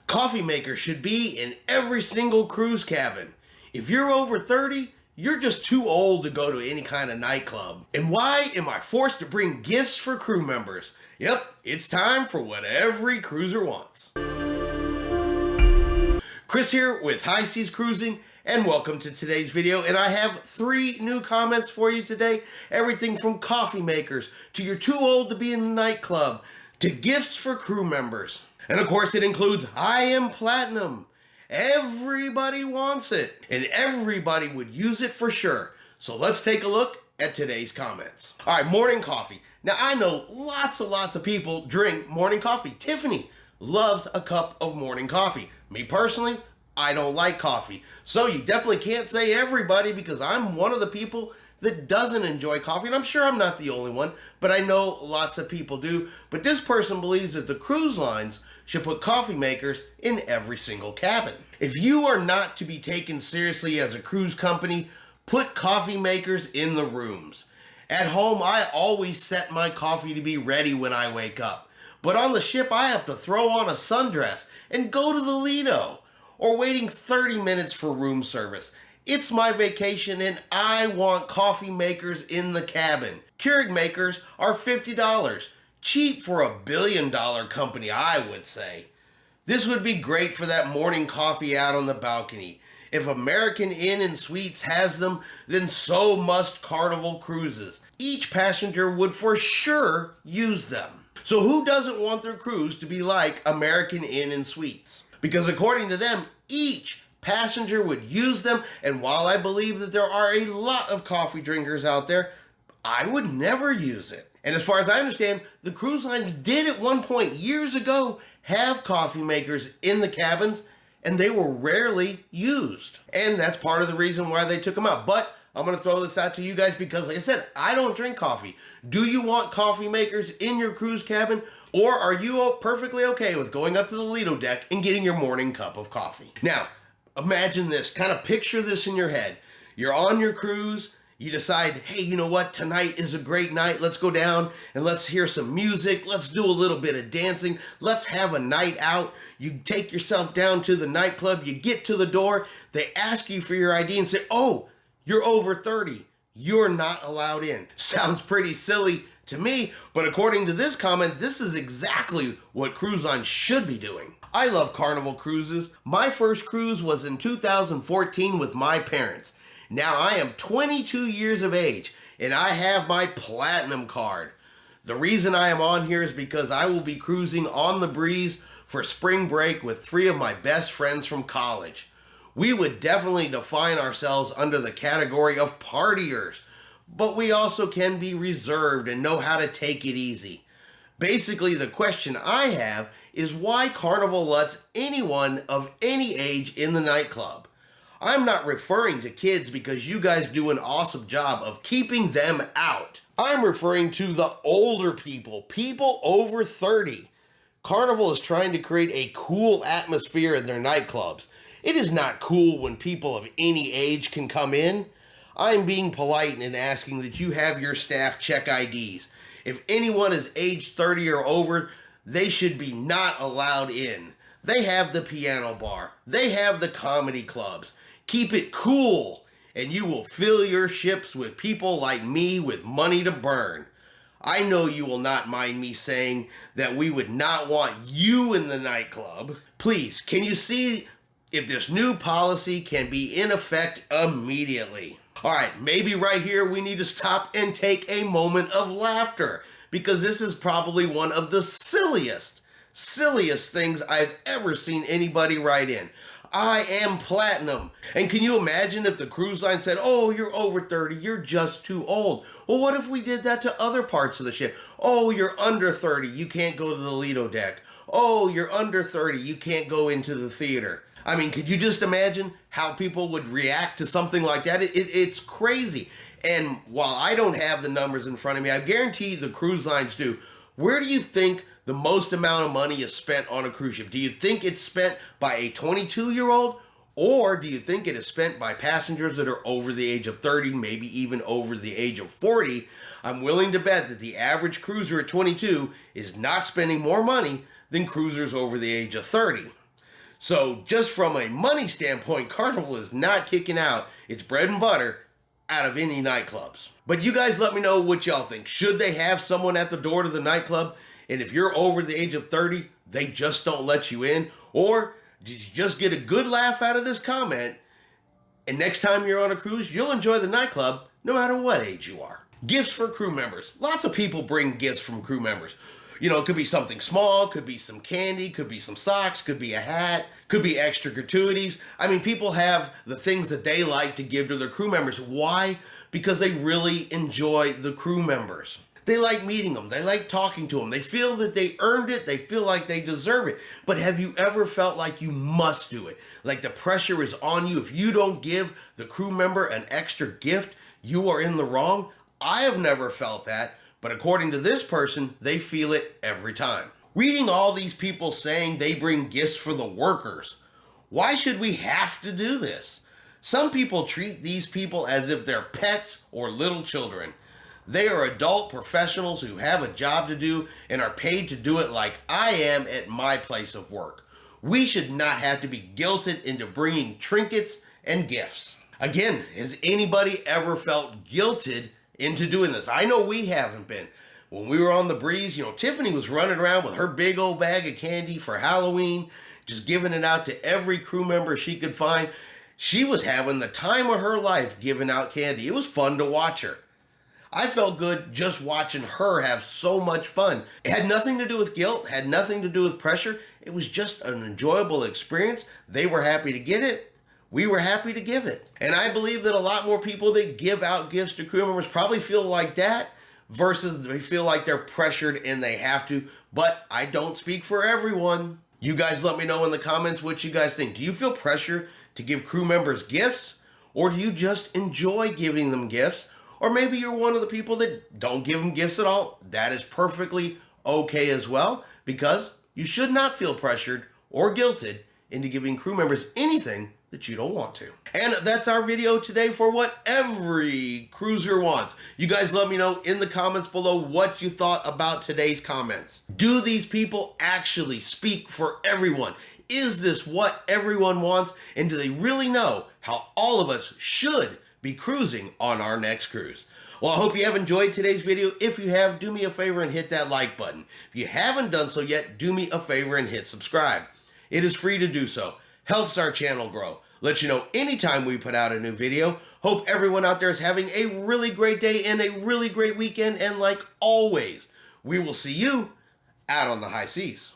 Coffee makers should be in every single cruise cabin. If you're over 30, you're just too old to go to any kind of nightclub. And why am I forced to bring gifts for crew members? Yep, it's time for what every cruiser wants. Chris here with High Seas Cruising, and welcome to today's video. And I have 3 new comments for you today. Everything from coffee makers, to you're too old to be in a nightclub, to gifts for crew members. And of course it includes I am platinum. Everybody wants it, and everybody would use it for sure. So let's take a look at today's comments. All right, morning coffee. Now I know lots of people drink morning coffee. Tiffany loves a cup of morning coffee. Me personally, I don't like coffee. So you definitely can't say everybody, because I'm one of the people that doesn't enjoy coffee, and I'm sure I'm not the only one, but I know lots of people do. But this person believes that the cruise lines should put coffee makers in every single cabin. If you are not to be taken seriously as a cruise company, put coffee makers in the rooms. At home, I always set my coffee to be ready when I wake up. But on the ship, I have to throw on a sundress and go to the Lido, or waiting 30 minutes for room service. It's my vacation and I want coffee makers in the cabin. Keurig makers are $50. Cheap for a $1 billion company, I would say. This would be great for that morning coffee out on the balcony. If American Inn & Suites has them, then so must Carnival Cruises. Each passenger would for sure use them. So who doesn't want their cruise to be like American Inn & Suites? Because according to them, each passenger would use them, and while I believe that there are a lot of coffee drinkers out there, I would never use it. And as far as I understand, the cruise lines did at one point years ago have coffee makers in the cabins, and they were rarely used. And that's part of the reason why they took them out. But I'm going to throw this out to you guys because, like I said, I don't drink coffee. Do you want coffee makers in your cruise cabin? Or are you perfectly okay with going up to the Lido deck and getting your morning cup of coffee? Now, imagine this, kind of picture this in your head. You're on your cruise, you decide, hey, you know what, tonight is a great night. Let's go down and let's hear some music. Let's do a little bit of dancing. Let's have a night out. You take yourself down to the nightclub, you get to the door, they ask you for your ID and say, oh, you're over 30. You're not allowed in. Sounds pretty silly to me, but according to this comment, this is exactly what cruise lines should be doing. I love Carnival Cruises. My first cruise was in 2014 with my parents. Now I am 22 years of age and I have my platinum card. The reason I am on here is because I will be cruising on the breeze for spring break with 3 of my best friends from college. We would definitely define ourselves under the category of partiers, but we also can be reserved and know how to take it easy. Basically, the question I have is why Carnival lets anyone of any age in the nightclub. I'm not referring to kids because you guys do an awesome job of keeping them out. I'm referring to the older people, people over 30. Carnival is trying to create a cool atmosphere in their nightclubs. It is not cool when people of any age can come in. I'm being polite and asking that you have your staff check IDs. If anyone is age 30 or over, they should be not allowed in. They have the piano bar. They have the comedy clubs. Keep it cool, and you will fill your ships with people like me with money to burn. I know you will not mind me saying that we would not want you in the nightclub. Please, can you see if this new policy can be in effect immediately? All right, maybe right here we need to stop and take a moment of laughter, because this is probably one of the silliest things I've ever seen anybody write in. I am platinum. And can you imagine if the cruise line said, oh, you're over 30, you're just too old. Well, what if we did that to other parts of the ship? Oh, you're under 30, you can't go to the Lido deck. Oh, you're under 30, you can't go into the theater. I mean, could you just imagine how people would react to something like that? It's crazy. And while I don't have the numbers in front of me, I guarantee the cruise lines do. Where do you think the most amount of money is spent on a cruise ship? Do you think it's spent by a 22-year-old? Or do you think it is spent by passengers that are over the age of 30, maybe even over the age of 40? I'm willing to bet that the average cruiser at 22 is not spending more money than cruisers over the age of 30. So just from a money standpoint, Carnival is not kicking out its bread and butter out of any nightclubs. But you guys let me know what y'all think. Should they have someone at the door to the nightclub, and if you're over the age of 30, they just don't let you in? Or did you just get a good laugh out of this comment, and next time you're on a cruise, you'll enjoy the nightclub no matter what age you are? Gifts for crew members. Lots of people bring gifts from crew members. You know, it could be something small, could be some candy, could be some socks, could be a hat, could be extra gratuities. I mean, people have the things that they like to give to their crew members. Why? Because they really enjoy the crew members. They like meeting them. They like talking to them. They feel that they earned it. They feel like they deserve it. But have you ever felt like you must do it? Like the pressure is on you. If you don't give the crew member an extra gift, you are in the wrong. I have never felt that. But according to this person, they feel it every time. Reading all these people saying they bring gifts for the workers. Why should we have to do this? Some people treat these people as if they're pets or little children. They are adult professionals who have a job to do and are paid to do it like I am at my place of work. We should not have to be guilted into bringing trinkets and gifts. Again, has anybody ever felt guilted into doing this? I know we haven't been. When we were on the breeze, you know, Tiffany was running around with her big old bag of candy for Halloween, just giving it out to every crew member she could find. She was having the time of her life giving out candy. It was fun to watch her. I felt good just watching her have so much fun. It had nothing to do with guilt, had nothing to do with pressure. It was just an enjoyable experience. They were happy to get it. We were happy to give it. And I believe that a lot more people that give out gifts to crew members probably feel like that versus they feel like they're pressured and they have to. But I don't speak for everyone. You guys let me know in the comments what you guys think. Do you feel pressure to give crew members gifts? Or do you just enjoy giving them gifts? Or maybe you're one of the people that don't give them gifts at all. That is perfectly okay as well, because you should not feel pressured or guilted into giving crew members anything that you don't want to. And that's our video today for what every cruiser wants. You guys let me know in the comments below what you thought about today's comments. Do these people actually speak for everyone? Is this what everyone wants? And do they really know how all of us should be cruising on our next cruise? Well, I hope you have enjoyed today's video. If you have, do me a favor and hit that like button. If you haven't done so yet, do me a favor and hit subscribe. It is free to do so. Helps our channel grow. Let you know anytime we put out a new video. Hope everyone out there is having a really great day and a really great weekend. And like always, we will see you out on the high seas.